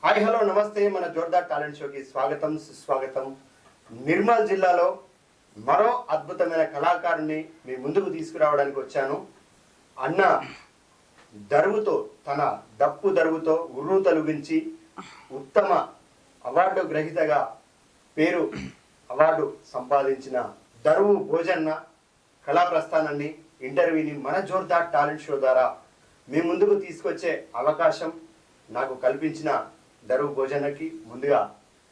Hi hello నమస్తే. మన Jordar talent షోకి స్వాగతం సుస్వాగతం. నిర్మల్ జిల్లాలో మరో అద్భుతమైన కళాకారుని మీ ముందుకు తీసుకురావడానికి వచ్చాను. అన్న దరువుతో, తన డప్పు దరువుతో ఉర్రు తొలగించి ఉత్తమ అవార్డు గ్రహీతగా అవార్డు సంపాదించిన దరువు భోజన్న కళా ప్రస్థానాన్ని, ఇంటర్వ్యూని మన జోర్దార్ టాలెంట్ షో ద్వారా మీ ముందుకు తీసుకొచ్చే అవకాశం నాకు కల్పించిన దరువు భోజనకి ముందుగా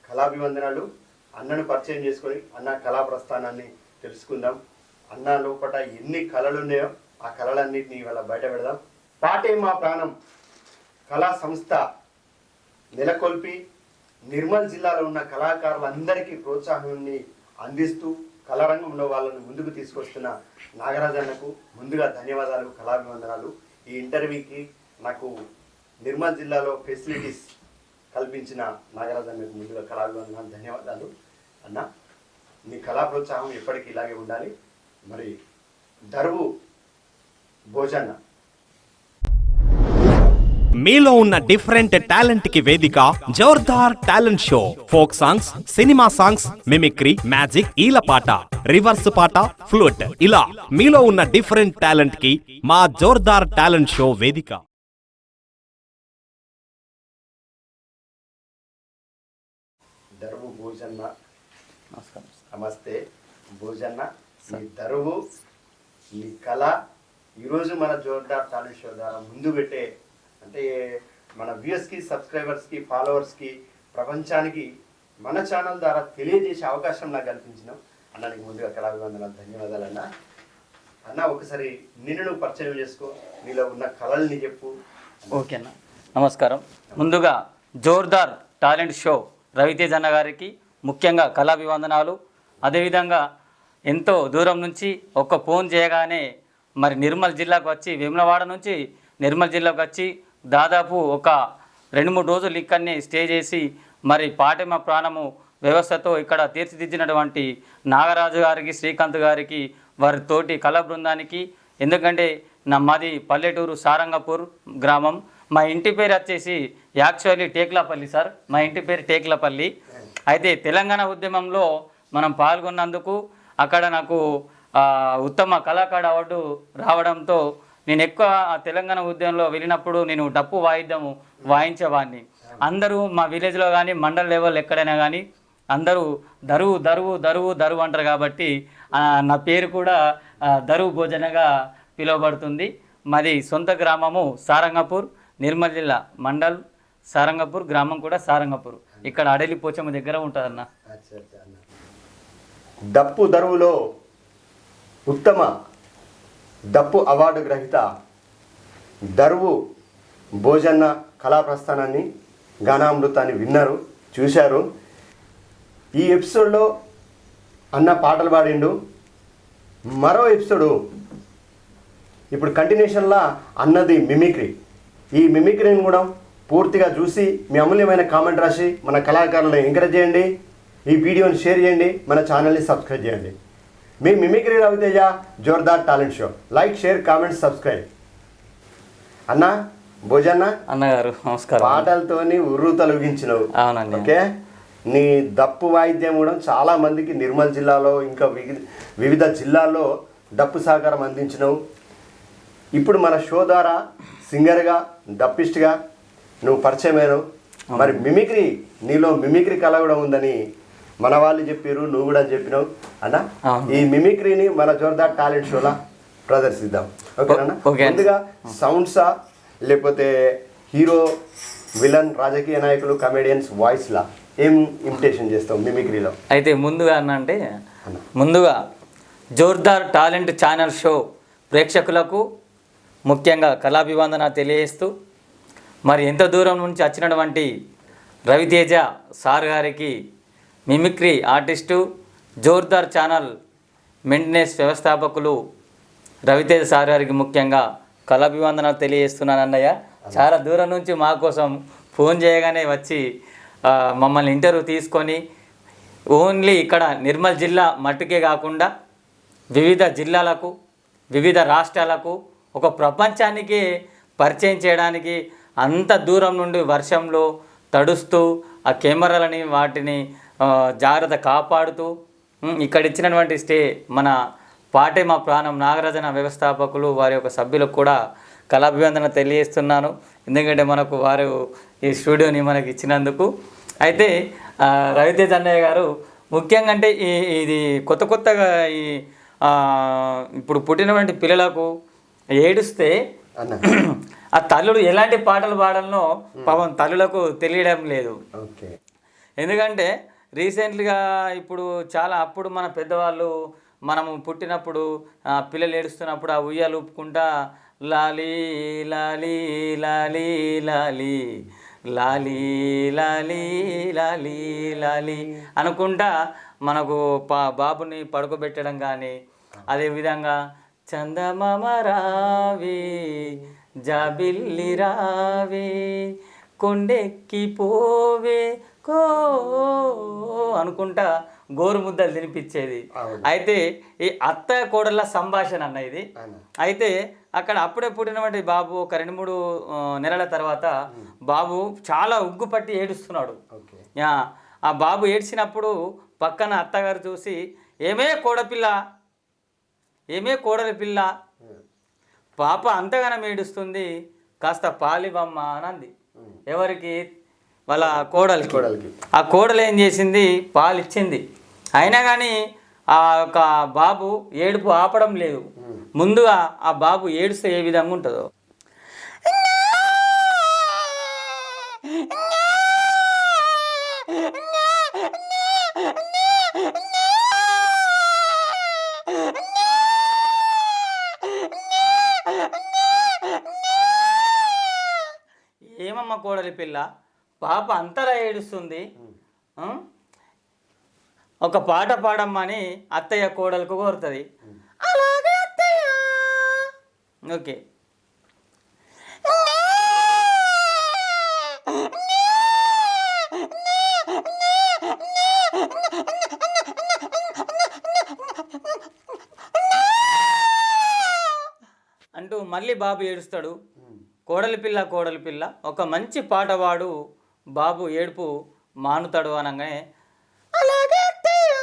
కళాభివందనాలు. అన్నను పరిచయం చేసుకొని అన్న కళా ప్రస్థానాన్ని తెలుసుకుందాం. అన్న లోపల ఎన్ని కళలు ఉన్నాయో ఆ కళలన్నింటినీ ఇవాళ బయట పెడదాం. పాటే మా ప్రాణం కళా సంస్థ నెలకొల్పి నిర్మల్ జిల్లాలో ఉన్న కళాకారులందరికీ ప్రోత్సాహాన్ని అందిస్తూ కళారంగంలో వాళ్ళని ముందుకు తీసుకొస్తున్న నాగరాజన్నకు ముందుగా ధన్యవాదాలు, కళాభివందనాలు. ఈ ఇంటర్వ్యూకి నాకు నిర్మల్ జిల్లాలో ఫెసిలిటీస్ కల్పించిన నాగరాజన్నకు ముందుగా కళాభివందనాలు, ధన్యవాదాలు. అన్న, నీ కళా ప్రోత్సాహం ఎప్పటికీ ఇలాగే ఉండాలి. మరి దరువు భోజన్న, మీలో ఉన్న డిఫరెంట్ టాలెంట్ కి వేదిక Zordar talent show. Folk songs, cinema songs, mimicry, magic, ఈలపాట, రివర్స్ పాట, ఫ్లూట్, ఇలా మీలో ఉన్న డిఫరెంట్ టాలెంట్ కి మా జోర్దార్ టాలెంట్ షో వేదిక. దరువు భోజన్న, నమస్తే భోజన్న. నీ దరువు, నీ కళ ఈరోజు మన జోర్దార్ టాలెంట్ షో ద్వారా ముందు పెట్టే, అంటే మన వ్యూయర్స్కి, సబ్స్క్రైబర్స్కి, ఫాలోవర్స్కి, ప్రపంచానికి మన ఛానల్ ద్వారా తెలియజేసే అవకాశం నాకు కల్పించినావు. అన్నానికి ముందుగా కళాభివందనాలు, ధన్యవాదాలు. అన్న ఒకసారి నిన్ను నువ్వు పరిచయం చేసుకో, నీలో ఉన్న కళల్ని చెప్పు. ఓకేనా, నమస్కారం. ముందుగా జోర్దార్ టాలెంట్ షో రవితేజ్ అన్న గారికి ముఖ్యంగా కళాభివందనాలు. అదేవిధంగా ఎంతో దూరం నుంచి ఒక్క ఫోన్ చేయగానే మరి నిర్మల్ జిల్లాకు వచ్చి, వేములవాడ నుంచి నిర్మల్ జిల్లాకు వచ్చి దాదాపు ఒక 2-3 రోజులు ఇక్కడనే స్టే చేసి మరి పాటెమ ప్రాణము వ్యవస్థతో ఇక్కడ తీర్చిదిద్దినటువంటి నాగరాజు గారికి, శ్రీకాంత్ గారికి, వారి తోటి కళా బృందానికి. ఎందుకంటే మాది పల్లెటూరు సారంగపూర్ గ్రామం. మా ఇంటి పేరు వచ్చేసి యాక్చువల్లీ టేక్లపల్లి సార్. మా ఇంటి పేరు టేక్లపల్లి. అయితే తెలంగాణ ఉద్యమంలో మనం పాల్గొన్నందుకు అక్కడ నాకు ఉత్తమ కళాకారు అవార్డు రావడంతో నేను ఎక్కువ తెలంగాణ ఉద్యమంలో వెళ్ళినప్పుడు నేను డప్పు వాయిద్యము వాయించేవాడిని. అందరూ మా విలేజ్లో కానీ మండల్ లెవెల్ ఎక్కడైనా కానీ అందరూ దరువు దరువు దరువు దరువు అంటారు. కాబట్టి నా పేరు కూడా దరువు భోజనగా పిలువబడుతుంది. మాది సొంత గ్రామము సారంగపూర్, నిర్మల్ జిల్లా మండల్ సారంగపూర్, గ్రామం కూడా సారంగపూర్. ఇక్కడ అడలి పోచమ్మ దగ్గర ఉంటుందన్న. డప్పు దరువులో ఉత్తమ డప్పు అవార్డు గ్రహీత దరువు భోజన్న కళా ప్రస్థానాన్ని, గానామృతాన్ని విన్నారు, చూశారు. ఈ ఎపిసోడ్లో అన్న పాటలు పాడిండు. మరో ఎపిసోడు ఇప్పుడు కంటిన్యూషన్లా అన్నది మిమిక్రీ. ఈ మిమిక్రీని కూడా పూర్తిగా చూసి మీ అమూల్యమైన కామెంట్ రాసి మన కళాకారులను ఎంకరేజ్ చేయండి. ఈ వీడియోని షేర్ చేయండి, మన ఛానల్ని సబ్స్క్రైబ్ చేయండి. మీ mimicry Raviteja Zordar talent show. Like, share, comment, subscribe. అన్న భోజన్న అన్నగారు నమస్కారం. పాటలతోని ఉర్రు తొలగించినవు. అవునండి. ఓకే, నీ డప్పు వాయిద్యం కూడా చాలా మందికి నిర్మల్ జిల్లాలో ఇంకా వివిధ జిల్లాల్లో డప్పు సహకారం అందించినవు. ఇప్పుడు మన షో ద్వారా సింగర్గా, డప్పిస్ట్గా నువ్వు పరిచయమైనవు. మరి మిమిక్రీ, నీలో మిమిక్రీ కళ కూడా ఉందని మన వాళ్ళు చెప్పారు, నువ్వు కూడా చెప్పినావు. అన్న ఈ మిమిక్రీని మన జోర్దార్ టాలెంట్ షోలా ప్రదర్శిద్దాం. ఓకేనా? ముందుగా సౌండ్సా లేకపోతే హీరో, విలన్, రాజకీయ నాయకులు, కమెడియన్స్ వాయిస్లా ఏం ఇమిటేషన్ చేస్తావు మిమిక్రీలో? అయితే ముందుగా అంటే ముందుగా జోర్దార్ టాలెంట్ ఛానల్ షో ప్రేక్షకులకు ముఖ్యంగా కళాభివందన తెలియజేస్తూ, మరి ఎంత దూరం నుంచి వచ్చినటువంటి రవితేజ సార్ గారికి, mimicry artist, Jordar channel maintenance వ్యవస్థాపకులు రవితేజ సార్ గారికి ముఖ్యంగా కళాభివందనాలు తెలియజేస్తున్నాను. అన్నయ్య చాలా దూరం నుంచి మా కోసం ఫోన్ చేయగానే వచ్చి మమ్మల్ని ఇంటర్వ్యూ తీసుకొని ఓన్లీ ఇక్కడ నిర్మల్ జిల్లా మట్టుకే కాకుండా వివిధ జిల్లాలకు, వివిధ రాష్ట్రాలకు, ఒక ప్రపంచానికి పరిచయం చేయడానికి అంత దూరం నుండి వర్షంలో తడుస్తూ ఆ కెమెరాలని వాటిని జాగ్రత్త కాపాడుతూ ఇక్కడ ఇచ్చినటువంటి స్టే మన పాటే మా ప్రాణం నాగరాజన వ్యవస్థాపకులు వారి యొక్క సభ్యులకు కూడా కళాభివందన తెలియజేస్తున్నాను. ఎందుకంటే మనకు వారు ఈ స్టూడియోని మనకి ఇచ్చినందుకు. అయితే రవితేజ్ అన్నయ్య గారు ముఖ్యంగా అంటే ఇది కొత్తగా ఈ ఇప్పుడు పుట్టినటువంటి పిల్లలకు ఏడుస్తే ఆ తల్లులు ఎలాంటి పాటలు పాడాలనో పాపం తల్లులకు తెలియడం లేదు. ఎందుకంటే రీసెంట్గా ఇప్పుడు చాలా అప్పుడు మన పెద్దవాళ్ళు మనము పుట్టినప్పుడు పిల్లలు ఏడుస్తున్నప్పుడు ఆ ఉయ్యాలు ఊపుకుంటా లాలీ లాలీ లాలీ లాలీ లాలీ లాలీ లాలీ లాలీ అనుకుంటా మనకు బాబుని పడుకోబెట్టడం కానీ, అదేవిధంగా చందమామ రావే జాబిల్లి రావే కొండెక్కి పోవే కో అనుకుంటా గోరు ముద్దలు తినిపించేది. అయితే ఈ అత్త కోడళ్ళ సంభాషణ అన్న ఇది. అయితే అక్కడ అప్పుడే పుట్టినటువంటి బాబు ఒక 2-3 నెలల తర్వాత బాబు చాలా ఉగ్గుపట్టి ఏడుస్తున్నాడు. ఆ బాబు ఏడ్చినప్పుడు పక్కన అత్తగారు చూసి ఏమే కోడలి పిల్ల పాప అంతగానం ఏడుస్తుంది, కాస్త పాలివమ్మ అని అంది. ఎవరికి? వాళ్ళ కోడలికి. ఆ కోడలు ఏం చేసింది? పాలు ఇచ్చింది. అయినా కానీ ఆ యొక్క బాబు ఏడుపు ఆపడం లేదు. ముందుగా ఆ బాబు ఏడుస్తే ఏ విధంగా ఉంటుందో ఏమమ్మ కోడలి పిల్ల పాప అంతలా ఏడుస్తుంది, ఒక పాట పాడమ్మని అత్తయ్య కోడలకు కోరుతుంది. అలాగే అత్తయ్య. ఓకే. అంటూ మళ్ళీ బాబు ఏడుస్తాడు. కోడలి పిల్ల ఒక మంచి పాట పాడు, బాబు ఏడుపు మానుతాడు అనగానే అలాగే అత్తయ్య.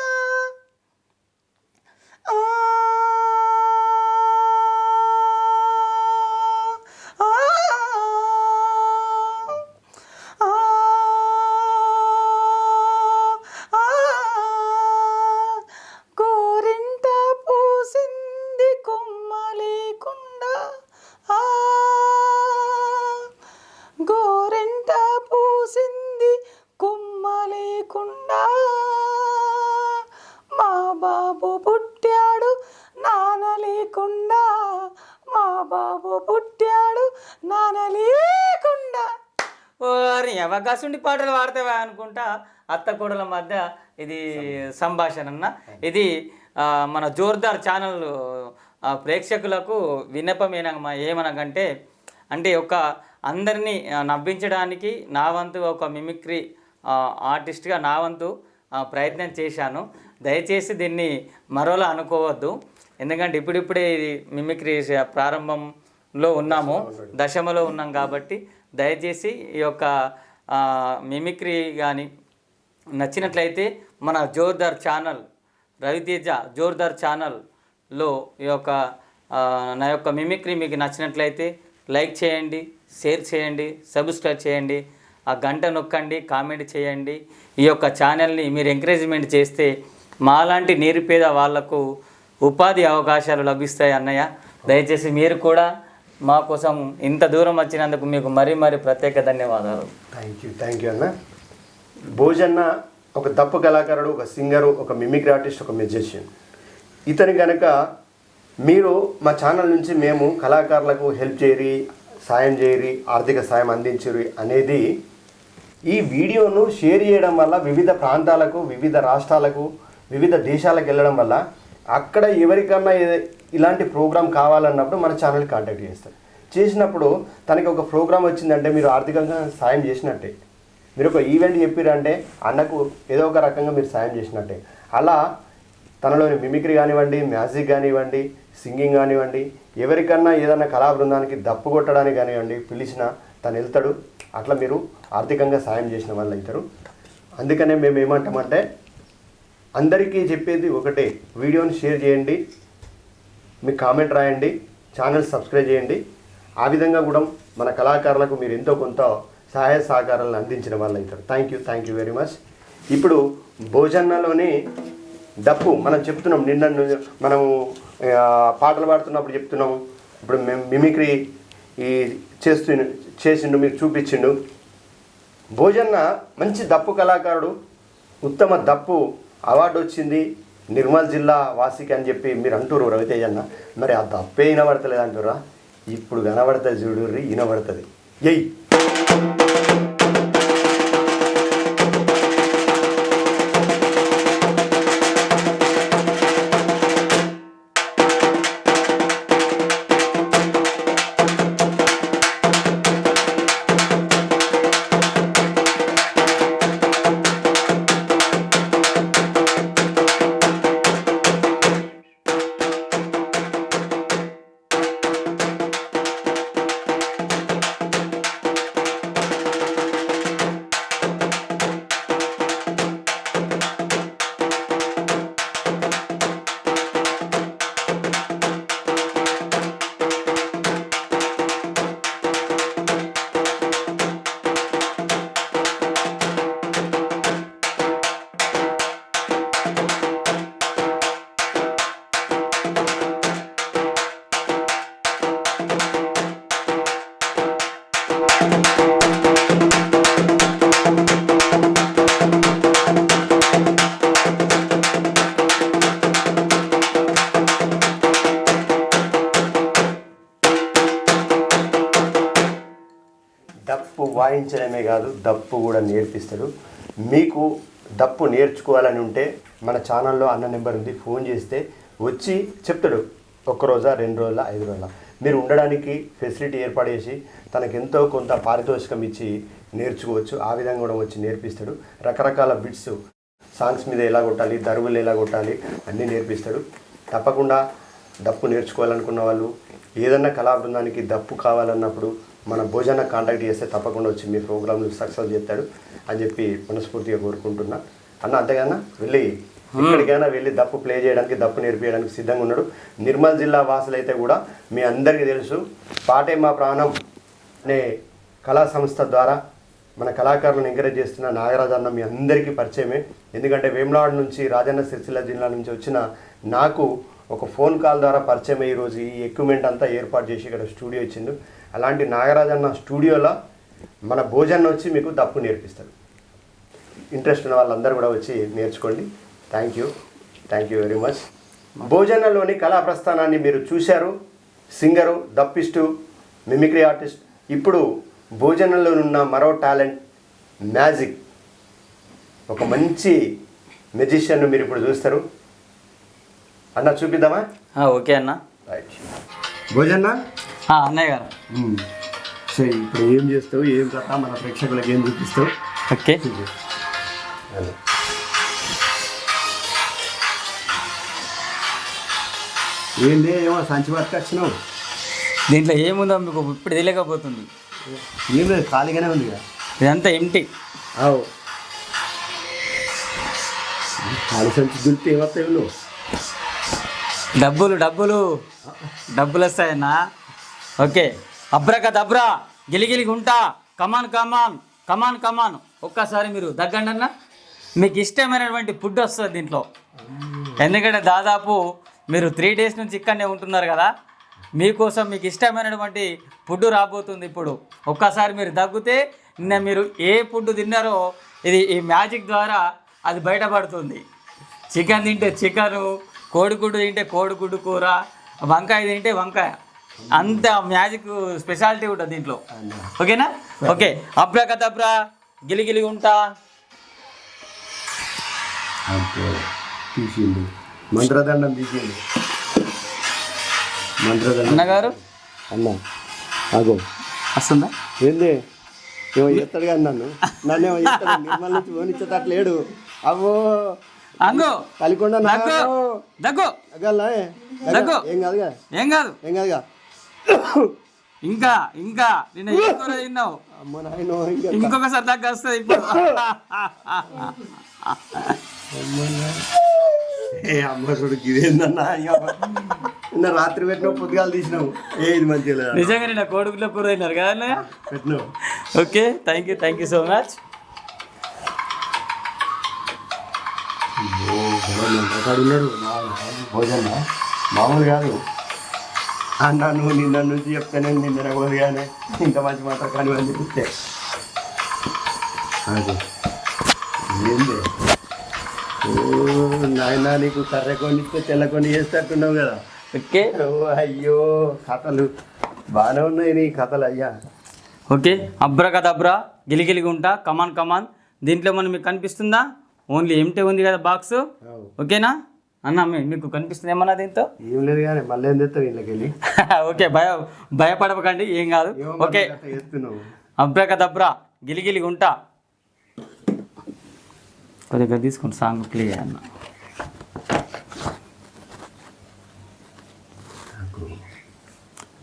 గోరింట పూసింది కొమ్మ లేకుండా, గోరింట పూసింది కొమ్మ లేకుండా, మా బాబు పుట్టాడు నాన్న లేకుండా, మా బాబు పుట్టాడు నాన్న లేకుండా. ఓరి అవకాశం పాటలు పాడతావా అనుకుంటా అత్త కోడల మధ్య ఇది సంభాషణ అన్న. ఇది మన జోర్దార్ ఛానల్ ప్రేక్షకులకు విన్నపం ఏమనగంటే, అంటే ఒక అందరినీ నవ్వించడానికి నా వంతు ఒక మిమిక్రీ ఆర్టిస్ట్గా నా వంతు ప్రయత్నం చేశాను. దయచేసి దీన్ని మరోలా అనుకోవద్దు. ఎందుకంటే ఇప్పుడిప్పుడే ఇది మిమిక్రీ ప్రారంభంలో ఉన్నాము, దశమలో ఉన్నాం కాబట్టి దయచేసి ఈ యొక్క మిమిక్రీ కానీ నచ్చినట్లయితే మన జోర్దార్ ఛానల్ రవితేజ జోర్దార్ ఛానల్లో ఈ యొక్క నా యొక్క మిమిక్రీ మీకు నచ్చినట్లయితే లైక్ చేయండి, షేర్ చేయండి, సబ్స్క్రైబ్ చేయండి, ఆ గంట నొక్కండి, కామెంట్ చేయండి. ఈ యొక్క ఛానల్ని మీరు ఎంకరేజ్మెంట్ చేస్తే మాలాంటి నిరుపేద వాళ్లకు ఉపాధి అవకాశాలు లభిస్తాయి అన్నయ్య. దయచేసి మీరు కూడా మా కోసం ఇంత దూరం వచ్చినందుకు మీకు మరీ ప్రత్యేక ధన్యవాదాలు. థ్యాంక్ యూ అన్న. భోజన్న ఒక దప్పు కళాకారుడు, ఒక సింగరు, ఒక మిమిక్రీ ఆర్టిస్ట్, ఒక మ్యూజిషియన్. ఇతని కనుక మీరు మా ఛానల్ నుంచి మేము కళాకారులకు హెల్ప్ చేయరి, సాయం చేయరి, ఆర్థిక సాయం అందించరి అనేది ఈ వీడియోను షేర్ చేయడం వల్ల వివిధ ప్రాంతాలకు, వివిధ రాష్ట్రాలకు, వివిధ దేశాలకు వెళ్ళడం వల్ల అక్కడ ఎవరికన్నా ఇలాంటి ప్రోగ్రాం కావాలన్నప్పుడు మన ఛానల్కి కాంటాక్ట్ చేస్తారు. చేసినప్పుడు తనకి ఒక ప్రోగ్రాం వచ్చిందంటే మీరు ఆర్థికంగా సాయం చేసినట్టే. మీరు ఒక ఈవెంట్ చెప్పారంటే అన్నకు ఏదో ఒక రకంగా మీరు సాయం చేసినట్టే. అలా తనలోని మిమిక్రీ కానివ్వండి, మ్యాజిక్ కానివ్వండి, సింగింగ్ కానివ్వండి, ఎవరికన్నా ఏదైనా కళా బృందానికి దప్పు కొట్టడానికి కానివ్వండి పిలిచినా తను వెళ్తాడు. అట్లా మీరు ఆర్థికంగా సాయం చేసిన వాళ్ళు అవుతారు. అందుకనే మేము ఏమంటామంటే అందరికీ చెప్పేది ఒకటే, వీడియోని షేర్ చేయండి, మీ కామెంట్ రాయండి, ఛానల్ సబ్స్క్రైబ్ చేయండి. ఆ విధంగా కూడా మన కళాకారులకు మీరు ఎంతో కొంత సహాయ సహకారాలను అందించిన వాళ్ళు అవుతారు. Thank you very much. ఇప్పుడు భోజనంలోని డప్పు మనం చెప్తున్నాం, నిన్న మనము పాటలు పాడుతున్నప్పుడు చెప్తున్నాము. ఇప్పుడు మేము మిమిక్రీ ఈ చేసిండు, మీకు చూపించిండు. భోజన్న మంచి దప్పు కళాకారుడు, ఉత్తమ దప్పు అవార్డు వచ్చింది నిర్మల్ జిల్లా వాసికి అని చెప్పి మీరు అంటారు రవితేజ్ అన్న. మరి ఆ దప్పే వినబడతలేదు అంటారా? ఇప్పుడు కనబడుతుంది చూడుర్రి, వినబడుతుంది. ఎయ్ దప్పు వాయించడమే కాదు, దప్పు కూడా నేర్పిస్తాడు. మీకు దప్పు నేర్చుకోవాలని ఉంటే మన ఛానల్లో అన్న నెంబర్ ఉంది, ఫోన్ చేస్తే వచ్చి చెప్తాడు. 1 రోజా 2 రోజుల 5 రోజుల మీరు ఉండడానికి ఫెసిలిటీ ఏర్పాటు చేసి తనకు ఎంతో కొంత పారితోషికం ఇచ్చి నేర్చుకోవచ్చు. ఆ విధంగా కూడా వచ్చి నేర్పిస్తాడు. రకరకాల బిట్స్, సాంగ్స్ మీద ఎలా కొట్టాలి, దరువులు ఎలా కొట్టాలి అన్నీ నేర్పిస్తాడు. తప్పకుండా దప్పు నేర్చుకోవాలనుకున్న వాళ్ళు, ఏదన్నా కళా బృందానికి దప్పు కావాలన్నప్పుడు మన భోజన కాంటాక్ట్ చేస్తే తప్పకుండా వచ్చి మీ ప్రోగ్రామ్ను సక్సెస్ చేస్తాడు అని చెప్పి మనస్ఫూర్తిగా కోరుకుంటున్నా. అన్న అంతేగానా వెళ్ళి ఎక్కడికైనా వెళ్ళి దప్పు ప్లే చేయడానికి, దప్పు నేర్పించడానికి సిద్ధంగా ఉన్నాడు. నిర్మల్ జిల్లా వాసులైతే కూడా మీ అందరికీ తెలుసు, పాటే మా ప్రాణం అనే కళా సంస్థ ద్వారా మన కళాకారులను ఎంకరేజ్ చేస్తున్న నాగరాజు అన్న మీ అందరికీ పరిచయమే. ఎందుకంటే వేములవాడ నుంచి, రాజన్న సిరిసిల్ల జిల్లా నుంచి వచ్చిన నాకు ఒక ఫోన్ కాల్ ద్వారా పరిచయం అయ్యి ఈరోజు ఈ ఎక్విప్మెంట్ అంతా ఏర్పాటు చేసి ఇక్కడ స్టూడియో ఇచ్చిండు. అలాంటి నాగరాజు అన్న స్టూడియోలో మన భోజనం వచ్చి మీకు దప్పు నేర్పిస్తాడు. ఇంట్రెస్ట్ ఉన్న వాళ్ళందరూ కూడా వచ్చి నేర్చుకోండి. Thank you very much. భోజనంలోని కళా ప్రస్థానాన్ని మీరు చూశారు. సింగరు, దప్పిస్టు, మిమిక్రీ ఆర్టిస్ట్. ఇప్పుడు భోజనంలో ఉన్న మరో టాలెంట్ మ్యాజిక్, ఒక మంచి మెజిషియన్ను మీరు ఇప్పుడు చూస్తారు. అన్న చూపిద్దామా? ఓకే అన్న. రైట్ భోజన్న అన్నయ్య గారు సరే, ఇప్పుడు ఏం చేస్తావు, ఏం కథ, మన ప్రేక్షకులకు ఏం చూపిస్తావు? ఓకే. ఏంది ఏమో సంచి పట్టుకొచ్చినావు? దీంట్లో ఏముందో మీకు ఇప్పుడు తెలియకపోతుంది. ఏం లేదు, ఖాళీగానే ఉంది కదా, ఇదంతా ఎంటీ. అవు ఖాళీ సంచి దులిపి ఏమవుతాయి నువ్వు? డబ్బులు వస్తాయన్నా. ఓకే. అబ్రకదబ్రా, గిలిగిలి గుంటా, కమాన్ కమాన్ కమాన్ కమాన్. ఒక్కసారి మీరు దగ్గండి అన్న. మీకు ఇష్టమైనటువంటి ఫుడ్ వస్తుంది దీంట్లో. ఎందుకంటే దాదాపు మీరు 3 days నుంచి ఇక్కడనే ఉంటున్నారు కదా, మీకోసం మీకు ఇష్టమైనటువంటి ఫుడ్ రాబోతుంది ఇప్పుడు. ఒక్కసారి మీరు దగ్గితే నిన్న మీరు ఏ ఫుడ్ తిన్నారో ఇది ఈ మ్యాజిక్ ద్వారా అది బయటపడుతుంది. చికెన్ తింటే చికెను, కోడిగుడ్డు తింటే కోడిగుడ్డు కూర, వంకాయ తింటే వంకాయ. అంత మ్యాజిక్ స్పెషాలిటీ ఉంటుంది దీంట్లో. ఓకేనా? ఓకే. అబ్రాకదబ్రా, గిలిగిలి ఉంటా. తీసిండు మంత్రదండం, తీసిండు మంత్రదండం. అన్నగారు అన్న అగో వస్తుందా? ఏంది ఏమో చేస్తాడు కానీ నన్నేమో చేస్తాడు. నిర్మల్ నుంచి పోనిచ్చేటట్లేడు. అవో అంగు కలికొండ దగ్గు ఏం కాదుగా, ఏం కాదు. ఏం కాదుగా. ఇంకా ఇంకా నిన్న ఏం కూర తిన్నావు? అమ్మ నాయనో ఇంకొకసారి దగ్గర వస్తుంది ఇప్పుడు. అమ్మ చూడుకి ఇదేందన్నా నిన్న రాత్రి పెట్టినావు పొద్దుగాలు తీసినావు ఏది మంచిగా లేదా? నిజంగా నిన్న కోడిగుడ్ల కూర తిన్నారు కదా అన్నయ్య? పెట్టినావు. Okay thank you so much. ఉన్నాడు భోజన మామూలు కాదు అన్న నువ్వు నిన్న నుంచి చెప్తానే నిన్న కొద్దిగానే ఇంత మంచి మాట కానీ అని చెప్తే అది ఏంది నాయన నీకు కర్ర కొనిస్తే తెల్ల కొన్ని చేస్తట్టున్నావు కదా. ఓకే అయ్యో కథలు బాగానే ఉన్నాయి నీ కథలు అయ్యా. ఓకే అబ్రకదబ్రా గిలిగిలిగుంటా కమాన్. దీంట్లో మనం మీకు కనిపిస్తుందా? ఓన్లీ ఎంటే ఉంది కదా బాక్స్. ఓకేనా అన్న మీకు కనిపిస్తుంది ఏమన్నా దీంతో? ఏం లేదు కానీ మళ్ళీ ఏం తెస్తావు వీళ్ళకి వెళ్ళి. ఓకే భయపడకండి ఏం కాదు. ఓకే చేస్తున్నావు అబ్రకదబ్రా గిలిగిలిగుంటా. కొద్దిగా తీసుకోండి సాంగ్ ప్లే అన్న.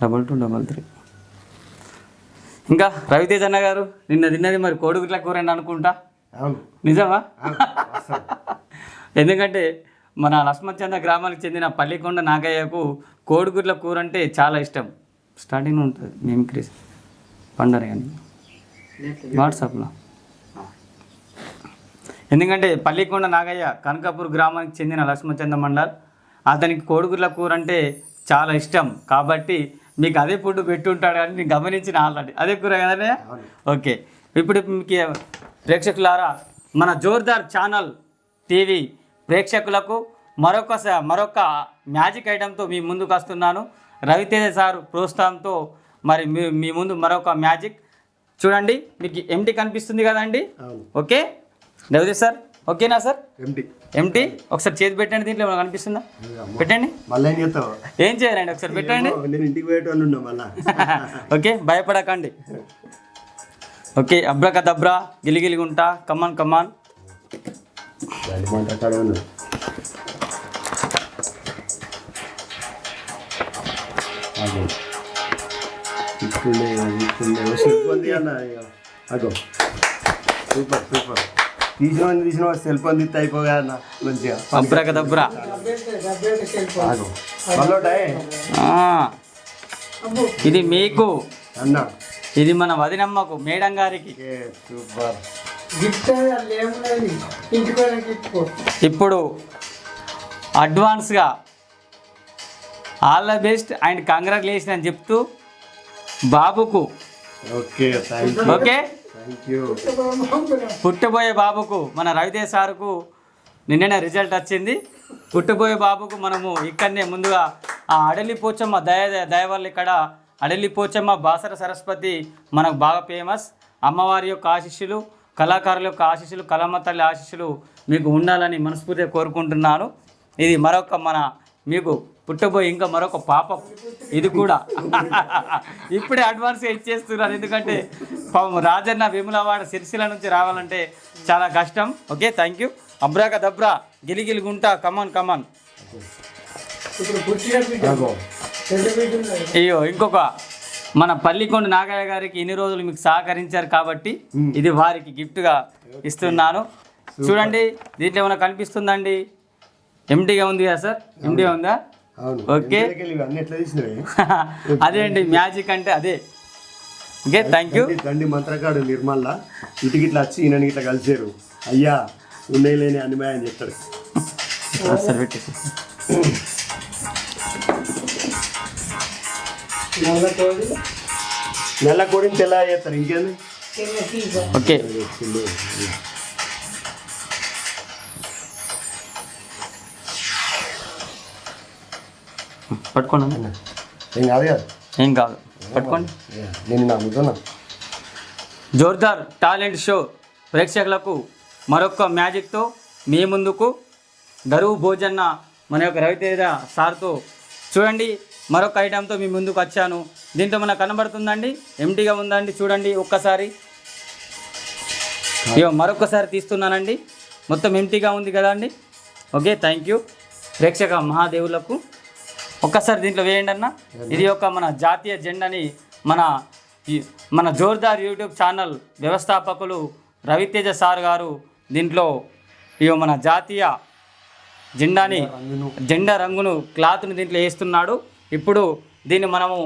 డబల్ 233. ఇంకా రవితేజ్ అన్న గారు నిన్న తిన్నది మరి కోడిగుడ్ల కూర అని అనుకుంటా. నిజమా? ఎందుకంటే మన లక్ష్మణచంద్ర గ్రామానికి చెందిన పల్లికొండ నాగయ్యకు కోడిగుడ్ల కూర అంటే చాలా ఇష్టం. స్టార్టింగ్ ఉంటుంది మేము క్రిస్ పండరు కానీ వాట్సాప్లో. ఎందుకంటే పల్లికొండ నాగయ్య కనకాపూర్ గ్రామానికి చెందిన లక్ష్మణచంద్ర మండల్, అతనికి కోడిగుడ్ల కూర అంటే చాలా ఇష్టం కాబట్టి మీకు అదే ఫుడ్ పెట్టుంటాడు కానీ నేను గమనించిన ఆల్రెడీ అదే కూర కదనే. ఓకే ఇప్పుడు మీకు ప్రేక్షకులారా మన జోర్దార్ ఛానల్ టీవీ ప్రేక్షకులకు మరొక మ్యాజిక్ ఐటెంతో మీ ముందుకు వస్తున్నాను. రవితేజ సార్ ప్రోత్సాహంతో మరి మీ ముందు మరొక మ్యాజిక్ చూడండి. మీకు ఎంటీ కనిపిస్తుంది కదండి? ఓకే రవితేజ్ సార్ ఓకేనా సార్? ఎంటీ ఒకసారి చేతి పెట్టండి. దీంట్లో ఏమైనా కనిపిస్తుందా? పెట్టండి. ఏం చేయాలండి ఒకసారి పెట్టండి. ఓకే భయపడకండి. ఓకే అబ్రకదబ్రా గిలిగిలిగుంటా కమాన్. సూపర్ తీసిన సెల్ఫ్ అందిస్తే అయిపోగా అన్న మంచిగా. అబ్రకదబ్రా ఇది మీకు అన్న, ఇది మన వదినమ్మకు మేడం గారికి. సూపర్. ఇప్పుడు అడ్వాన్స్గా all the best and congratulation అని చెప్తూ బాబుకు ఓకే పుట్టబోయే బాబుకు మన రవితేజ్ సార్కు నిన్ననే రిజల్ట్ వచ్చింది. పుట్టబోయే బాబుకు మనము ఇక్కడనే ముందుగా ఆ అడలి పోచమ్మ దయ వల్ల ఇక్కడ అడలి పోచమ్మ బాసర సరస్వతి మనకు బాగా ఫేమస్. అమ్మవారి యొక్క ఆశీస్సులు, కళాకారుల యొక్క ఆశీస్సులు, కళమ్మ తల్లి ఆశీస్సులు మీకు ఉండాలని మనస్ఫూర్తిగా కోరుకుంటున్నాను. ఇది మీకు పుట్టబోయే ఇంకా మరొక పాప. ఇది కూడా ఇప్పుడే అడ్వాన్స్గా ఇచ్చేస్తున్నారు. ఎందుకంటే రాజన్న వేములవాడ సిరిసిల్ల నుంచి రావాలంటే చాలా కష్టం. Okay thank you. అబ్రాకదబ్రా గిలిగిలిగుంటా కమాన్. అయ్యో ఇంకొక మన పల్లికొండ నాగయ్య గారికి ఇన్ని రోజులు మీకు సహకరించారు కాబట్టి ఇది వారికి గిఫ్ట్గా ఇస్తున్నాను. చూడండి దీంట్లో ఏమైనా కనిపిస్తుందండి? ఎంటీగా ఉంది కదా సార్? ఎంటీగా ఉందా? ఓకే అదే అండి మ్యాజిక్ అంటే అదే. Okay thank you. తండ్రి మంత్రకాడు నిర్మల్ల ఇటుకి ఇట్లా వచ్చి ఈయన ఇట్లా కలిసారు. అయ్యా ఉన్నాయి లేని అనిమాయ అని చెప్తారు. సార్ పెట్టేసి నెల కోడిని తెల్ల చేస్తారు. ఇంకేంది? ఓకే పట్టుకోండి. ఏం కాదు పట్టుకోండి. నేను నమ్ముతున్నా. జోర్దార్ టాలెంట్ షో ప్రేక్షకులకు మరొక మ్యాజిక్తో మీ ముందుకు గరువు భోజన్న మన యొక్క రవితేజ సార్తో చూడండి మరొక ఐటెంతో మీ ముందుకు వచ్చాను. దీంట్లో మనకు కనబడుతుందండి, ఎంటీగా ఉందండి. చూడండి ఒక్కసారి. మరొకసారి తీస్తున్నానండి. మొత్తం ఎంటీగా ఉంది కదండి. Okay thank you. ప్రేక్షక మహాదేవులకు ఒక్కసారి దీంట్లో వేయండి అన్న. ఇది ఒక మన జాతీయ జెండాని మన జోర్దార్ యూట్యూబ్ ఛానల్ వ్యవస్థాపకులు రవితేజ సార్ గారు దీంట్లో మన జాతీయ జెండా రంగును క్లాత్ను దీంట్లో వేస్తున్నాడు. ఇప్పుడు దీన్ని మనము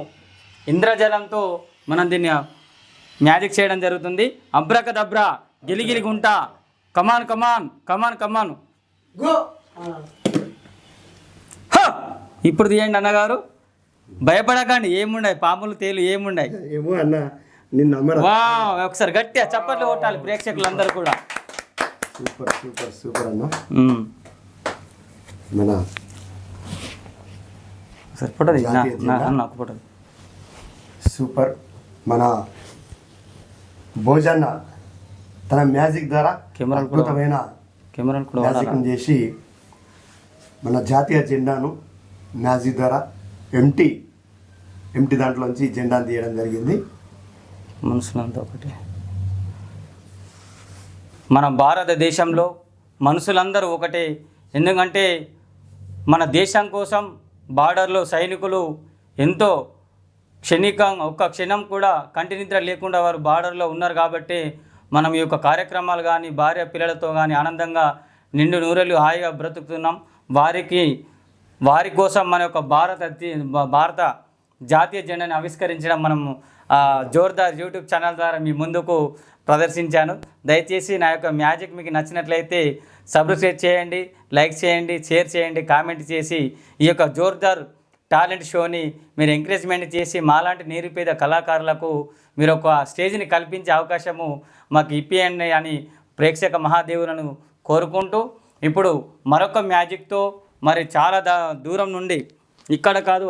ఇంద్రజలంతో మనం దీన్ని మ్యాజిక్ చేయడం జరుగుతుంది. అబ్రకదబ్రా గిలిగిలి గుంట, కమాన్ కమాన్ కమాన్ కమాన్ గో. ఇప్పుడు తీయండి అన్నగారు, భయపడకండి, ఏముండాయి పాములు తేలు ఏముండాయి. ఏమో అన్న నిన్న వా ఒకసారి గట్టిగా చప్పట్లు కొట్టాలి ప్రేక్షకులందరూ కూడా. సూపర్ సూపర్ సూపర్ అన్న. మన సరిపడది అన్న ఒకటి సూపర్. మన భోజన్న తన మ్యాజిక్ ద్వారా అద్భుతమైన మ్యాజిక్ చేసి మన జాతీయ జెండాను మ్యాజిక్ ద్వారా ఎంటీ దాంట్లోంచి జెండాను తీయడం జరిగింది. మనుషులంతా ఒకటి. మన భారతదేశంలో మనుషులందరూ ఒకటే. ఎందుకంటే మన దేశం కోసం బార్డర్లో సైనికులు ఎంతో ఒక్క క్షణం కూడా కంటి నిద్ర లేకుండా వారు బార్డర్లో ఉన్నారు. కాబట్టి మనం ఈ యొక్క కార్యక్రమాలు కానీ భార్య పిల్లలతో కానీ ఆనందంగా నిండు నూరెళ్ళు హాయిగా బ్రతుకుతున్నాం. వారి కోసం మన యొక్క భారత జాతీయ జెండాని ఆవిష్కరించడం మనము జోర్దార్ యూట్యూబ్ ఛానల్ ద్వారా మీ ముందుకు ప్రదర్శించాను. దయచేసి నా యొక్క మ్యాజిక్ మీకు నచ్చినట్లయితే సబ్స్క్రైబ్ చేయండి, లైక్ చేయండి, షేర్ చేయండి, కామెంట్ చేసి ఈ యొక్క జోర్దార్ టాలెంట్ షోని మీరు ఎంకరేజ్మెంట్ చేసి మాలాంటి నిరుపేద కళాకారులకు మీరు ఒక స్టేజ్ని కల్పించే అవకాశము మాకు ఇప్పియండి అని ప్రేక్షక మహాదేవులను కోరుకుంటూ, ఇప్పుడు మరొక మ్యాజిక్తో మరి చాలా దూరం నుండి ఇక్కడ కాదు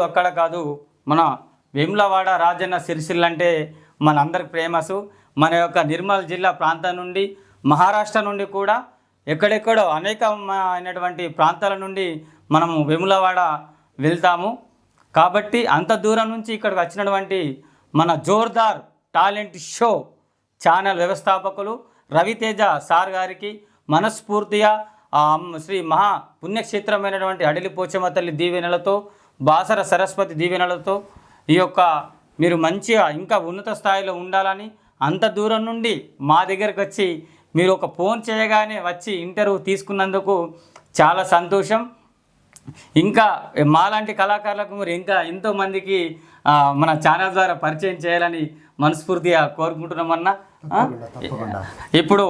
అక్కడ కాదు మన వేములవాడ రాజన్న సిరిసిల్ల అంటే మనందరికి ఫేమసు. మన యొక్క నిర్మల్ జిల్లా ప్రాంతం నుండి మహారాష్ట్ర నుండి కూడా ఎక్కడెక్కడో అనేకమైనటువంటి ప్రాంతాల నుండి మనము వేములవాడ వెళ్తాము. కాబట్టి అంత దూరం నుంచి ఇక్కడికి వచ్చినటువంటి మన జోర్దార్ టాలెంట్ షో ఛానల్ వ్యవస్థాపకులు రవితేజ సార్ గారికి మనస్ఫూర్తిగా శ్రీ మహా పుణ్యక్షేత్రమైనటువంటి అడిలి పోచమ్మ తల్లి దీవెనలతో, బాసర సరస్వతి దీవెనలతో ఈ యొక్క మీరు మంచిగా ఇంకా ఉన్నత స్థాయిలో ఉండాలని అంత దూరం నుండి మా దగ్గరకు వచ్చి మీరు ఒక ఫోన్ చేయగానే వచ్చి ఇంటర్వ్యూ తీసుకున్నందుకు చాలా సంతోషం. ఇంకా మాలాంటి కళాకారులకు మీరు ఇంకా ఎంతోమందికి మన ఛానల్ ద్వారా పరిచయం చేయాలని మనస్ఫూర్తిగా కోరుకుంటున్నామన్నా. ఇప్పుడు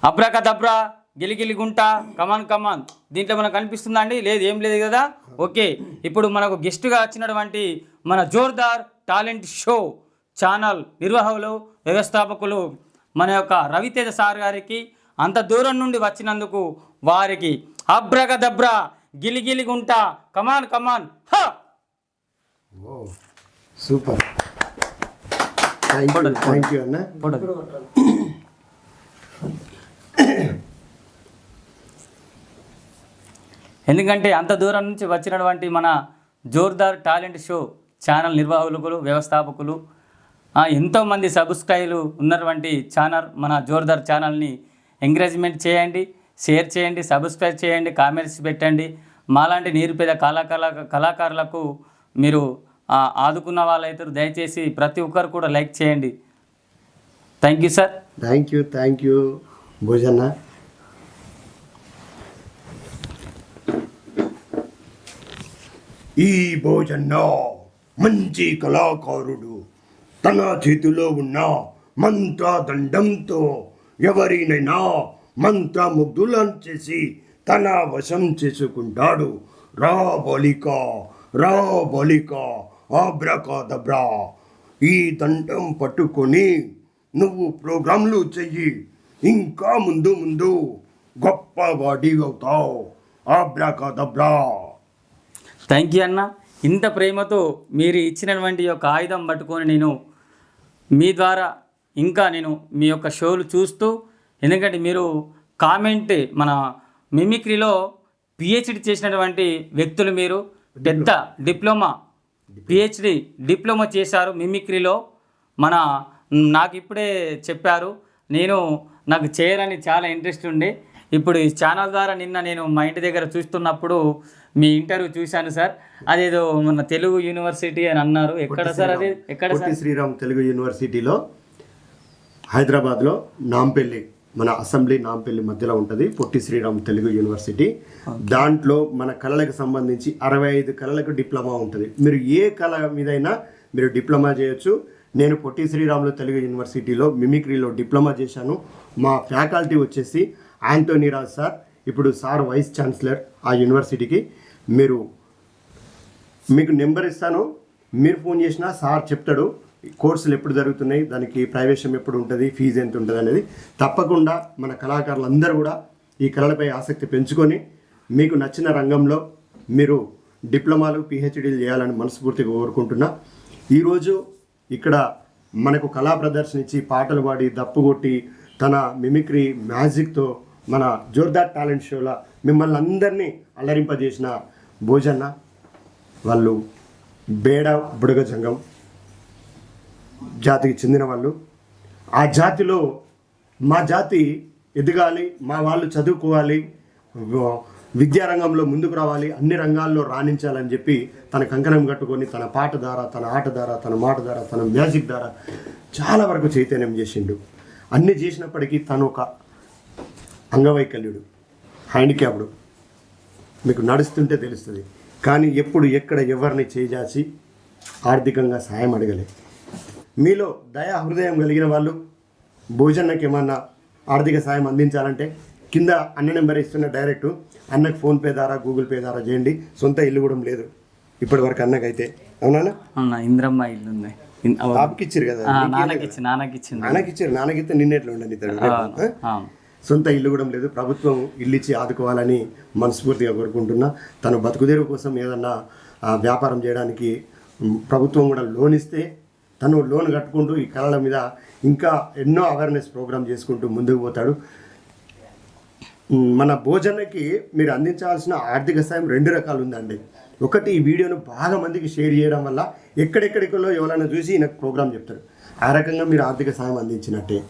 అబ్రాకదబ్రా గిలిగిలి గుంట కమాన్ దీంట్లో మనకు కనిపిస్తుందా అండి? లేదు, ఏం లేదు కదా. ఓకే, ఇప్పుడు మనకు గెస్టుగా వచ్చినటువంటి మన జోర్దార్ టాలెంట్ షో ఛానల్ నిర్వాహకులు వ్యవస్థాపకులు మన యొక్క రవితేజ సార్ గారికి అంత దూరం నుండి వచ్చినందుకు వారికి అబ్రకదబ్రా గిలిగిలి గుంట కమాన్ హా. సూపర్, థ్యాంక్ యూ అన్న. ఎందుకంటే అంత దూరం నుంచి వచ్చినటువంటి మన జోర్దార్ టాలెంట్ షో ఛానల్ నిర్వాహకులు వ్యవస్థాపకులు ఎంతోమంది సబ్స్క్రైబర్లు ఉన్నటువంటి ఛానల్ మన జోర్దార్ ఛానల్ని ఎంకరేజ్మెంట్ చేయండి, షేర్ చేయండి, సబ్స్క్రైబ్ చేయండి, కామెంట్స్ పెట్టండి. మాలాంటి నిరుపేద కళాకారులకు మీరు ఆదుకున్న వాళ్ళైతే దయచేసి ప్రతి ఒక్కరు కూడా లైక్ చేయండి. Thank you sir. Thank you Bhojanna. ఈ భోజన్న మంచి కళాకారుడు. తన చేతిలో ఉన్న మంత్రదండంతో ఎవరినైనా మంత్రముగ్ధులను చేసి తన వశం చేసుకుంటాడు. రా బలిక ఆబ్రకాదబ్రా. ఈ దండం పట్టుకొని నువ్వు ప్రోగ్రాంలు చెయ్యి. ఇంకా ముందు గొప్పవాడి అవుతావు. ఆబ్రకాదబ్రా. థ్యాంక్ యూ అన్న. ఇంత ప్రేమతో మీరు ఇచ్చినటువంటి యొక్క ఆయుధం పట్టుకొని నేను మీ ద్వారా ఇంకా నేను మీ యొక్క షోలు చూస్తూ, ఎందుకంటే మీరు కామెంట్ మన మిమిక్రీలో పిహెచ్డి చేసినటువంటి వ్యక్తులు, మీరు పెద్ద పిహెచ్డి డిప్లొమా చేశారు మిమిక్రీలో. నాకు ఇప్పుడే చెప్పారు, నాకు చేయాలని చాలా ఇంట్రెస్ట్ ఉండే. ఇప్పుడు ఈ ఛానల్ ద్వారా నిన్న నేను మా ఇంటి దగ్గర చూస్తున్నప్పుడు మీ ఇంటర్వ్యూ చూశాను సార్. అదేదో మన తెలుగు యూనివర్సిటీ అని అన్నారు. ఎక్కడ సార్ అది? ఎక్కడ పొట్టి శ్రీరామ్ తెలుగు యూనివర్సిటీలో హైదరాబాద్లో నాంపల్లి, మన అసెంబ్లీ నాంపల్లి మధ్యలో ఉంటుంది పొట్టి శ్రీరామ్ తెలుగు యూనివర్సిటీ. దాంట్లో మన కళలకు సంబంధించి 65 కళలకు డిప్లొమా ఉంటుంది. మీరు ఏ కళ మీదైనా మీరు డిప్లొమా చేయొచ్చు. నేను పొట్టి శ్రీరాములు తెలుగు యూనివర్సిటీలో మిమిక్రీలో డిప్లొమా చేశాను. మా ఫ్యాకల్టీ వచ్చేసి ఆంటోనీ రాజ్ సార్, ఇప్పుడు సార్ వైస్ ఛాన్సలర్ ఆ యూనివర్సిటీకి. మీకు నెంబర్ ఇస్తాను, మీరు ఫోన్ చేసినా సార్ చెప్తాడు కోర్సులు ఎప్పుడు జరుగుతున్నాయి, దానికి ప్రవేశం ఎప్పుడు ఉంటుంది, ఫీజు ఎంత ఉంటుంది అనేది. తప్పకుండా మన కళాకారులందరూ కూడా ఈ కళలపై ఆసక్తి పెంచుకొని మీకు నచ్చిన రంగంలో మీరు డిప్లొమాలు పిహెచ్డీలు చేయాలని మనస్ఫూర్తిగా కోరుకుంటున్నా. ఈరోజు ఇక్కడ మనకు కళా ప్రదర్శన ఇచ్చి పాటలు పాడి దప్పు కొట్టి తన మిమిక్రీ మ్యాజిక్తో మన జోర్దార్ టాలెంట్ షోలో మిమ్మల్ని అందరినీ అల్లరింపజేసిన భోజన్న, వాళ్ళు బేడ బుడగ జంగం జాతికి చెందిన వాళ్ళు. ఆ జాతిలో మా జాతి ఎదగాలి, మా వాళ్ళు చదువుకోవాలి, విద్యారంగంలో ముందుకు రావాలి, అన్ని రంగాల్లో రాణించాలని చెప్పి తన కంకణం కట్టుకొని తన పాట ద్వారా, తన ఆట ద్వారా, తన మాట ద్వారా, తన మ్యాజిక్ ద్వారా చాలా వరకు చైతన్యం చేసిండు. అన్నీ చేసినప్పటికీ తను ఒక అంగవైకల్యుడు, హ్యాండిక్యాప్డు. మీకు నడుస్తుంటే తెలుస్తుంది. కానీ ఎప్పుడు ఎక్కడ ఎవరిని చేజాచి ఆర్థికంగా సాయం అడగలే. మీలో దయా హృదయం కలిగిన వాళ్ళు భోజనకి ఏమన్నా ఆర్థిక సాయం అందించాలంటే కింద అన్న నెంబర్ ఇస్తున్న డైరెక్ట్ అన్నకు ఫోన్పే ద్వారా, గూగుల్ పే ద్వారా చేయండి. సొంత ఇల్లు కూడా లేదు ఇప్పటి వరకు అన్నకైతే. అవునా? ఇంద్రమ్మ ఇల్లు ఉంది. బాబుకి ఇచ్చారు కదా, నాన్నకిచ్చారు. నిన్నెట్లు ఉండని సొంత ఇల్లు కూడా లేదు. ప్రభుత్వం ఇల్లు ఇచ్చి ఆదుకోవాలని మనస్ఫూర్తిగా కోరుకుంటున్నా. తను బతుకుదేరు కోసం ఏదన్నా వ్యాపారం చేయడానికి ప్రభుత్వం కూడా లోన్ ఇస్తే తను లోన్ కట్టుకుంటూ ఈ కళల మీద ఇంకా ఎన్నో అవేర్నెస్ ప్రోగ్రామ్ చేసుకుంటూ ముందుకు పోతాడు. మన భోజనకి మీరు అందించాల్సిన ఆర్థిక సాయం 2 రకాలు ఉందండి. ఒకటి, ఈ వీడియోను బాగా మందికి షేర్ చేయడం వల్ల ఎక్కడెక్కడికో ఎవరైనా చూసి నాకు ప్రోగ్రామ్ చెప్తారు. ఆ రకంగా మీరు ఆర్థిక సాయం అందించినట్టే.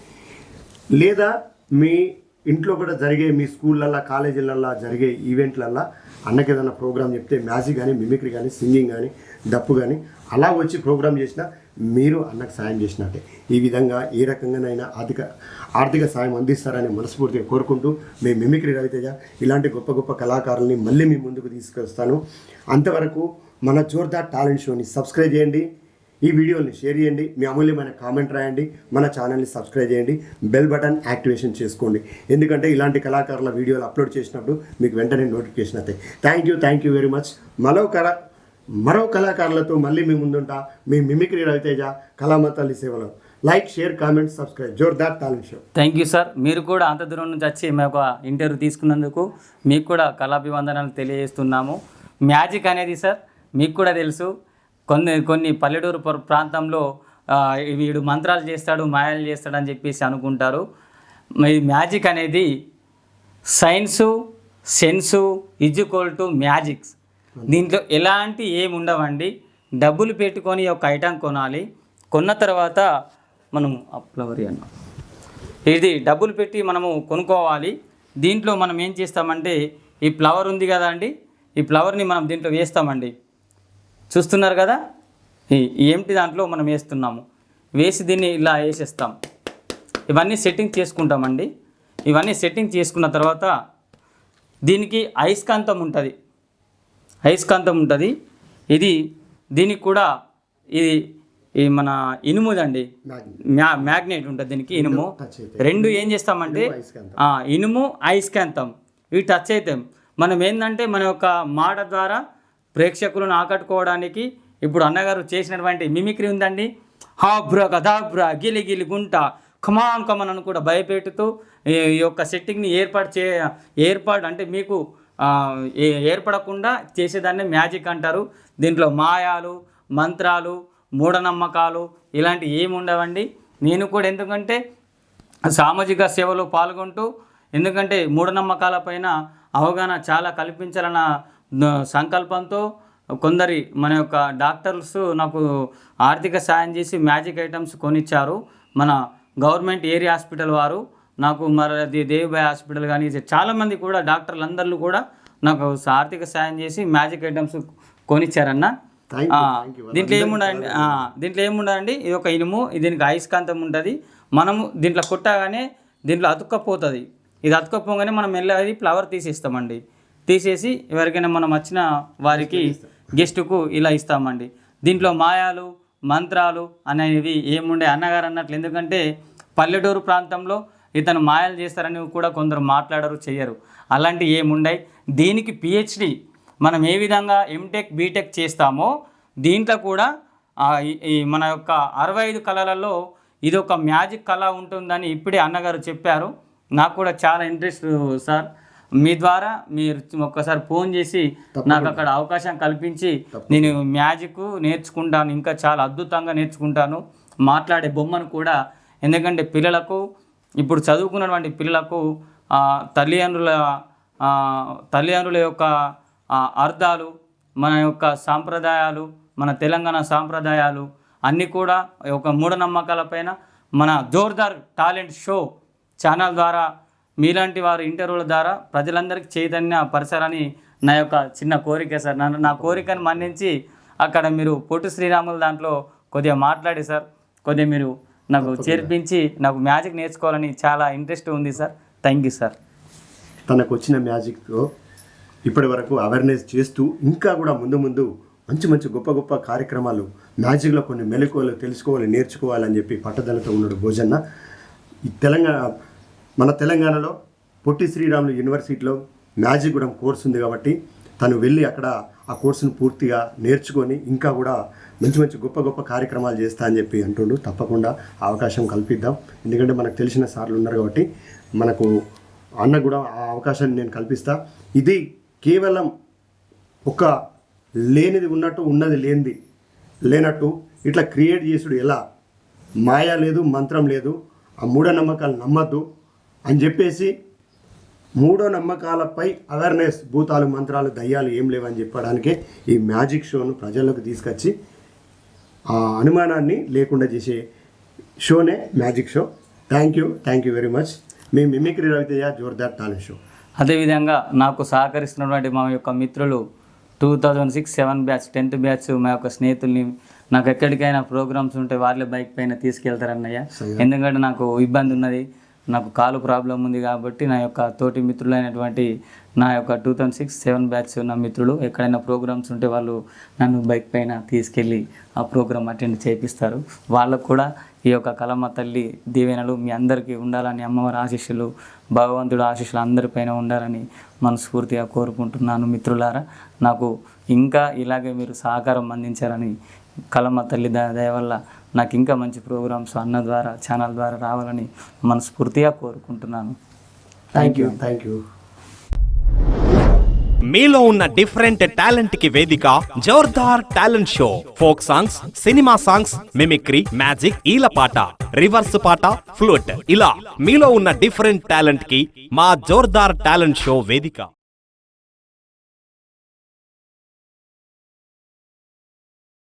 లేదా మీ ఇంట్లో కూడా జరిగే, మీ స్కూళ్ళల్లో కాలేజీలల్లో జరిగే ఈవెంట్లల్లో అన్నకి ఏదైనా ప్రోగ్రామ్ చెప్తే మ్యాజిక్ కానీ, మిమిక్రీ కానీ, సింగింగ్ కానీ, డప్పు కానీ అలా వచ్చి ప్రోగ్రామ్ చేసినా మీరు అన్నకు సాయం చేసినట్టే. ఈ విధంగా ఏ రకంగానైనా ఆర్థిక సాయం అందిస్తారని మనస్ఫూర్తిగా కోరుకుంటూ, మీ మిమిక్రీ రవితేజ ఇలాంటి గొప్ప గొప్ప కళాకారుల్ని మళ్ళీ మీ ముందుకు తీసుకొస్తాను. అంతవరకు మన జోర్దార్ టాలెంట్ షోని సబ్స్క్రైబ్ చేయండి, ఈ వీడియోని షేర్ చేయండి, మీ అమూల్యమైన కామెంట్ రాయండి, మన ఛానల్ని సబ్స్క్రైబ్ చేయండి, బెల్ బటన్ యాక్టివేషన్ చేసుకోండి. ఎందుకంటే ఇలాంటి కళాకారుల వీడియోలు అప్లోడ్ చేసినప్పుడు మీకు వెంటనే నోటిఫికేషన్ అవుతాయి. Thank you very much. మరో కళాకారులతో మళ్ళీ మీ ముందుంటా. మీ మిమిక్రీ రవితేజ, కళామతల్లి సేవలో. Like, share, comment, subscribe. Zordar talent show. Thank you sir. మీరు కూడా అంత దూరం నుంచి వచ్చి మేము ఇంటర్వ్యూ తీసుకున్నందుకు మీకు కూడా కళాభివందనాలు తెలియజేస్తున్నాము. మ్యాజిక్ అనేది సార్ మీకు కూడా తెలుసు. కొన్ని పల్లెటూరు ప్రాంతంలో వీడు మంత్రాలు చేస్తాడు, మాయలు చేస్తాడు అని చెప్పేసి అనుకుంటారు. ఈ మ్యాజిక్ అనేది science, sense equal to magics. దీంట్లో ఎలాంటి ఏమి ఉండవండి. డబ్బులు పెట్టుకొని ఒక ఐటెం కొనాలి. కొన్న తర్వాత మనం ఫ్లవర్ ఇది డబ్బులు పెట్టి మనము కొనుక్కోవాలి. దీంట్లో మనం ఏం చేస్తామంటే, ఈ ఫ్లవర్ ఉంది కదా అండి, ఈ ఫ్లవర్ని మనం దీంట్లో వేస్తామండి. చూస్తున్నారు కదా, ఈ ఎంటీ దాంట్లో మనం వేస్తున్నాము. వేసి దీన్ని ఇలా వేసేస్తాం. ఇవన్నీ సెట్టింగ్ చేసుకుంటామండి. ఇవన్నీ సెట్టింగ్ చేసుకున్న తర్వాత దీనికి అయస్కాంతం ఉంటుంది. దీనికి కూడా ఇది మన ఇనుముదండి, మ్యాగ్నెట్ ఉంటుంది దీనికి, ఇనుము. రెండు ఏం చేస్తామంటే ఇనుము, అయస్కాంతం ఇవి టచ్ అవుతాం. మనం ఏంటంటే మన యొక్క మాట ద్వారా ప్రేక్షకులను ఆకట్టుకోవడానికి ఇప్పుడు అన్నగారు చేసినటువంటి మిమిక్రీ ఉందండి. హాబ్రా కదాబ్రా గిలి గిలి గుంట కమాన్ అని కూడా భయపెడుతూ ఈ యొక్క సెట్టింగ్ని ఏర్పాటు అంటే మీకు ఏర్పడకుండా చేసేదాన్ని మ్యాజిక్ అంటారు. దీంట్లో మాయాలు, మంత్రాలు, మూఢనమ్మకాలు ఇలాంటివి ఏమి ఉండవండి. నేను కూడా ఎందుకంటే సామాజిక సేవలో పాల్గొంటూ, ఎందుకంటే మూఢనమ్మకాలపైన అవగాహన చాలా కల్పించాలన్న సంకల్పంతో కొందరి మన యొక్క డాక్టర్స్ నాకు ఆర్థిక సాయం చేసి మ్యాజిక్ ఐటమ్స్ కొనిచ్చారు. మన గవర్నమెంట్ ఏరియా హాస్పిటల్ వారు నాకు, మరి దేవిబాయ్ హాస్పిటల్ కానీ చాలామంది కూడా డాక్టర్లు అందరూ కూడా నాకు ఆర్థిక సాయం చేసి మ్యాజిక్ ఐటమ్స్ కొనిచ్చారన్న. Thank you. దీంట్లో ఏముండదండి, ఇది ఒక ఇనుము, దీనికి అయస్కాంతం ఉంటుంది. మనము దీంట్లో కొట్టగానే దీంట్లో అతుక్కపోతుంది. ఇది అతుక్కపోగానే మనం మెల్లది ఫ్లవర్ తీసేస్తామండి. తీసేసి ఎవరికైనా మనం వచ్చిన వారికి గెస్టుకు ఇలా ఇస్తామండి. దీంట్లో మాయాలు మంత్రాలు అనేవి ఏముండే అన్నగారు అన్నట్లు, ఎందుకంటే పల్లెటూరు ప్రాంతంలో ఇతను మాయలు చేస్తారని కూడా కొందరు మాట్లాడరు, చెయ్యరు. అలాంటివి ఏముండయి. దీనికి పిహెచ్డి మనం ఏ విధంగా ఎంటెక్ బీటెక్ చేస్తామో దీంట్లో కూడా ఈ మన యొక్క 65 కళలలో ఇది ఒక మ్యాజిక్ కళ ఉంటుందని ఇప్పుడే అన్నగారు చెప్పారు. నాకు కూడా చాలా ఇంట్రెస్ట్ సార్. మీ ద్వారా మీరు ఒక్కసారి ఫోన్ చేసి నాకు అక్కడ అవకాశం కల్పించి నేను మ్యాజిక్ నేర్చుకుంటాను, ఇంకా చాలా అద్భుతంగా నేర్చుకుంటాను. మాట్లాడే బొమ్మను కూడా, ఎందుకంటే పిల్లలకు ఇప్పుడు చదువుకున్నటువంటి పిల్లలకు తల్లిదండ్రుల యొక్క అర్థాలు, మన యొక్క సాంప్రదాయాలు, మన తెలంగాణ సాంప్రదాయాలు అన్నీ కూడా ఒక మూఢనమ్మకాలపైన మన జోర్దార్ టాలెంట్ షో ఛానల్ ద్వారా మీలాంటి వారు ఇంటర్వ్యూల ద్వారా ప్రజలందరికీ చైతన్య పరచాలని నా యొక్క చిన్న కోరిక సార్. నా కోరికను మన్నించి అక్కడ మీరు పొట్టి శ్రీరాములు దాంట్లో కొద్దిగా మాట్లాడి సార్, కొద్దిగా మీరు నాకు చేర్పించి నాకు మ్యాజిక్ నేర్చుకోవాలని చాలా ఇంట్రెస్ట్ ఉంది సార్. Thank you sir. తనకు వచ్చిన మ్యాజిక్తో ఇప్పటి వరకు అవేర్నెస్ చేస్తూ ఇంకా కూడా ముందు మంచి గొప్ప గొప్ప కార్యక్రమాలు, మ్యాజిక్లో కొన్ని మెలకువలు తెలుసుకోవాలి, నేర్చుకోవాలని చెప్పి పట్టుదలతో ఉన్నాడు భోజన్న. ఈ మన తెలంగాణలో పొట్టి శ్రీరాములు యూనివర్సిటీలో మ్యాజిక్ కూడా కోర్సు ఉంది కాబట్టి తను వెళ్ళి అక్కడ ఆ కోర్సును పూర్తిగా నేర్చుకొని ఇంకా కూడా మంచి గొప్ప కార్యక్రమాలు చేస్తా అని చెప్పి అంటుండు. తప్పకుండా అవకాశం కల్పిద్దాం, ఎందుకంటే మనకు తెలిసిన సార్లు ఉన్నారు కాబట్టి మనకు అన్న కూడా ఆ అవకాశాన్ని నేను కల్పిస్తా. ఇది కేవలం ఒక లేనిది ఉన్నట్టు, ఉన్నది లేనట్టు ఇట్లా క్రియేట్ చేసుడు ఎలా, మాయ లేదు, మంత్రం లేదు, ఆ మూఢనమ్మకాలు నమ్మద్దు అని చెప్పేసి మూఢనమ్మకాలపై అవేర్నెస్, భూతాలు మంత్రాలు దయ్యాలు ఏం లేవని చెప్పడానికే ఈ మ్యాజిక్ షోను ప్రజల్లోకి తీసుకొచ్చి ఆ అనుమానాన్ని లేకుండా చేసే షోనే magic show. Thank you very much. మీ mimicry Raviteja Zordar talent show. అదేవిధంగా నాకు సహకరిస్తున్నటువంటి మా యొక్క మిత్రులు 2006-7 బ్యాచ్ 10th బ్యాచ్ మా యొక్క స్నేహితుల్ని, నాకు ఎక్కడికైనా ప్రోగ్రామ్స్ ఉంటే వాళ్ళే బైక్ పైన తీసుకెళ్తారన్నయ్య. ఎందుకంటే నాకు ఇబ్బంది ఉన్నది, నాకు కాలు ప్రాబ్లం ఉంది కాబట్టి నా యొక్క తోటి మిత్రులైనటువంటి నా యొక్క 2006-7 బ్యాచ్ నా మిత్రులు ఎక్కడైనా ప్రోగ్రామ్స్ ఉంటే వాళ్ళు నన్ను బైక్ పైన తీసుకెళ్ళి ఆ ప్రోగ్రామ్ అటెండ్ చేపిస్తారు. వాళ్ళకు కూడా ఈ యొక్క కలమ్మ తల్లి దీవెనలు మీ అందరికీ ఉండాలని, అమ్మవారి ఆశీస్సులు, భగవంతుడు ఆశీస్సులు అందరిపైన ఉండాలని మనస్ఫూర్తిగా కోరుకుంటున్నాను. మిత్రులారా, నాకు ఇంకా ఇలాగే మీరు సహకారం అందించారని, కలమ్మ తల్లి దయ వల్ల నాకు ఇంకా మంచి ప్రోగ్రామ్స్ అన్న ద్వారా ఛానల్ ద్వారా రావాలని మనస్ఫూర్తిగా కోరుకుంటున్నాను. Thank you. మీలో ఉన్న డిఫరెంట్ టాలెంట్ కి వేదిక Zordar talent show. Folk songs, cinema songs, mimicry, magic, ఈలపాట, రివర్స్ పాట, ఫ్లూట్, ఇలా మీలో ఉన్న డిఫరెంట్ టాలెంట్ కి మా జోర్దార్ టాలెంట్ షో వేదిక.